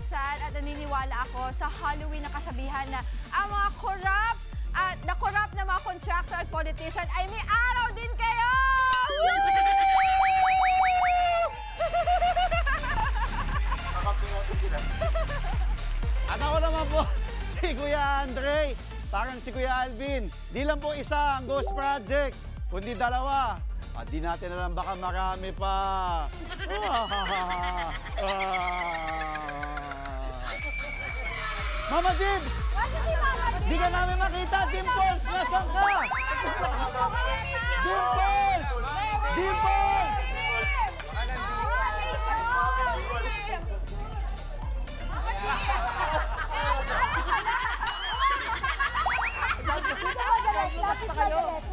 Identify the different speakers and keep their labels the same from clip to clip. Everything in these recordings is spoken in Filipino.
Speaker 1: sad at naniniwala ako sa Halloween na kasabihan na ang mga corrupt at na mga contractor at politician ay may araw din kayo!
Speaker 2: At ako naman po, si Kuya Andre. Parang si Kuya Alvin. Di lang po isa ang Ghost Project, kundi dalawa. At di natin alam, baka marami pa. Mama Dibs! Di ka namin makita, Dimples! Nasaan ka? Dimples! Dimples!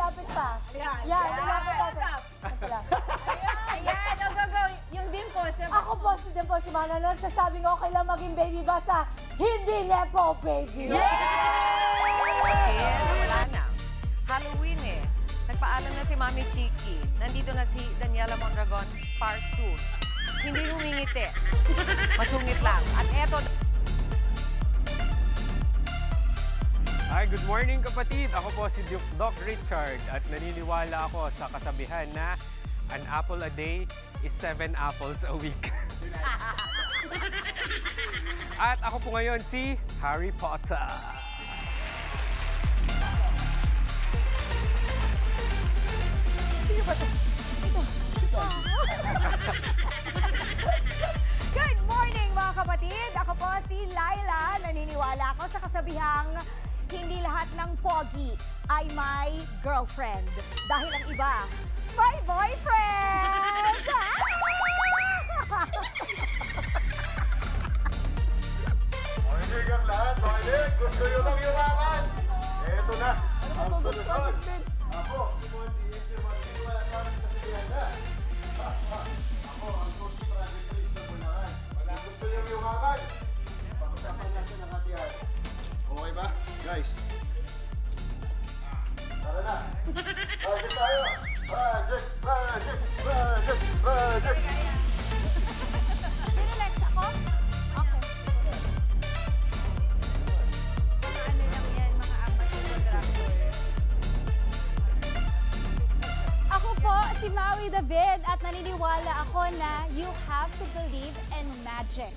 Speaker 3: Lapit pa. Yan, lapit pa.
Speaker 1: Ayan, go. Yung Dimples.
Speaker 3: Ako po si Dimples, si Mana. Nagsasabing okay lang maging baby basta hindi nepo baby.
Speaker 4: Wala na. Halloween eh. Nagpaalam na si Mami Chiki. Nandito na si Daniela Mondragon, part 2. Hindi humingiti. Masungit lang. At eto...
Speaker 5: Hi, good morning kapatid. Ako po si Doc Richard at naniniwala ako sa kasabihan na an apple a day is 7 apples a week. At ako po ngayon si Harry Potter.
Speaker 3: Sino ba ito? Ito.
Speaker 1: Good morning mga kapatid! Ako po si Laila. Naniniwala ako sa kasabihang hindi lahat ng pogi ay may girlfriend. Dahil ang iba, may boyfriend!
Speaker 6: Morning ang lahat, morning! Gusto nyo lang yumaman? Eto na, ang solusyon. Ako, si Monty, hindi wala sa amin kasabihan na. Ako, ang Ghost Project Police na Bulacan. Wala gusto nyo yumaman? Pag-usapan natin ang kasihan. Okay ba, guys? Tara na! Project tayo! Project!
Speaker 1: Sino next ako? Okay. Mga ano lang yan, mga apat na contractor.
Speaker 3: Ako po si Maui David at naniniwala ako na you have to believe in magic.